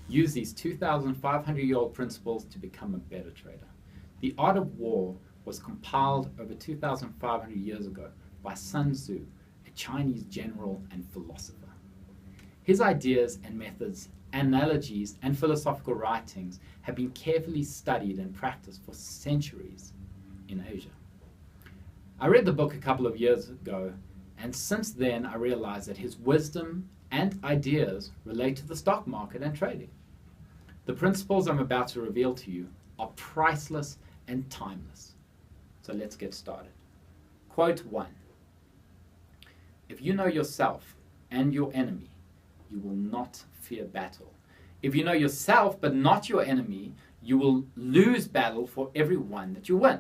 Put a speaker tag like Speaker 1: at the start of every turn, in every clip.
Speaker 1: Use these 2,500-year-old principles to become a better trader. The Art of War was compiled over 2,500 years ago by Sun Tzu, a Chinese general and philosopher. His ideas and methods, analogies, and philosophical writings have been carefully studied and practiced for centuries in Asia. I read the book a couple of years ago, and since then I realized that his wisdom and ideas relate to the stock market and trading. The principles I'm about to reveal to you are priceless and timeless. So let's get started. Quote 1. If you know yourself and your enemy, you will not fear battle. If you know yourself but not your enemy, you will lose battle for every one that you win.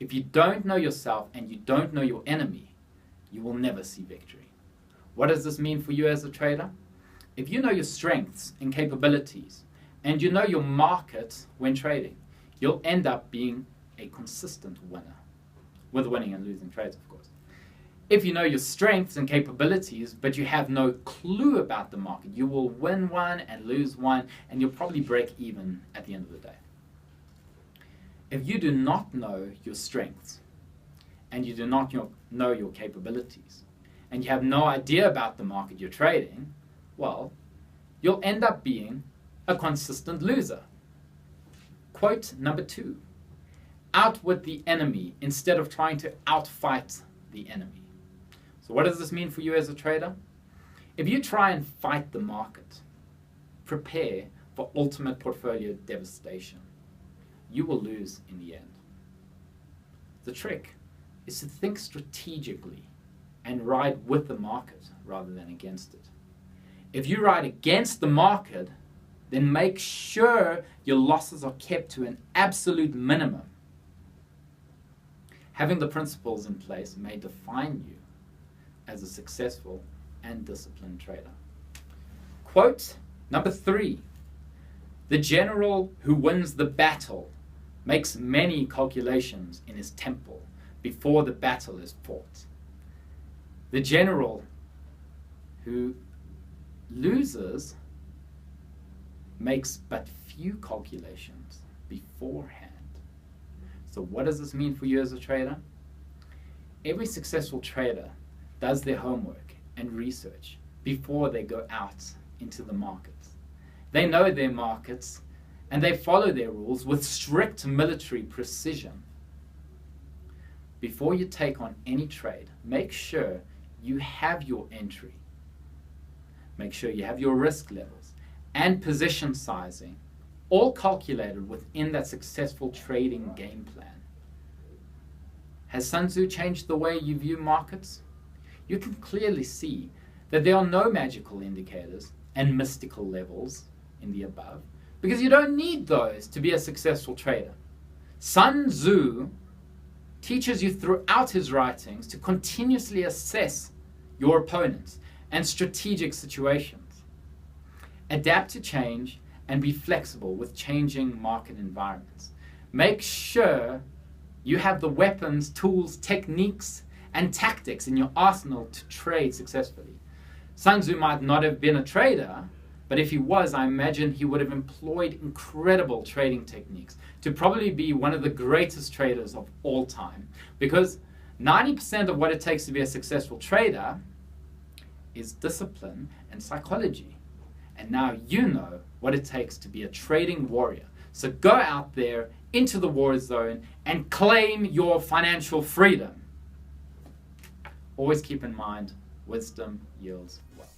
Speaker 1: If you don't know yourself and you don't know your enemy, you will never see victory. What does this mean for you as a trader? If you know your strengths and capabilities, and you know your market when trading, you'll end up being a consistent winner, with winning and losing trades, of course. If you know your strengths and capabilities, but you have no clue about the market, you will win one and lose one, and you'll probably break even at the end of the day. If you do not know your strengths, and you do not know your capabilities, and you have no idea about the market you're trading, well, you'll end up being a consistent loser. Quote number 2. Outwit the enemy instead of trying to outfight the enemy. So what does this mean for you as a trader? If you try and fight the market, prepare for ultimate portfolio devastation. You will lose in the end. The trick is to think strategically and ride with the market rather than against it. If you ride against the market, then make sure your losses are kept to an absolute minimum. Having the principles in place may define you as a successful and disciplined trader. Quote number 3. The general who wins the battle makes many calculations in his temple before the battle is fought. The general who loses makes but few calculations beforehand. So what does this mean for you as a trader? Every successful trader does their homework and research before they go out into the markets. They know their markets and they follow their rules with strict military precision. Before you take on any trade, make sure you have your entry. Make sure you have your risk levels and position sizing all calculated within that successful trading game plan. Has Sun Tzu changed the way you view markets? You can clearly see that there are no magical indicators and mystical levels in the above, because you don't need those to be a successful trader. Sun Tzu teaches you throughout his writings to continuously assess your opponents and strategic situations. Adapt to change and be flexible with changing market environments. Make sure you have the weapons, tools, techniques, and tactics in your arsenal to trade successfully. Sun Tzu might not have been a trader, but if he was, I imagine he would have employed incredible trading techniques to probably be one of the greatest traders of all time. Because 90% of what it takes to be a successful trader is discipline and psychology. And now you know what it takes to be a trading warrior. So go out there into the war zone and claim your financial freedom. Always keep in mind, wisdom yields wealth.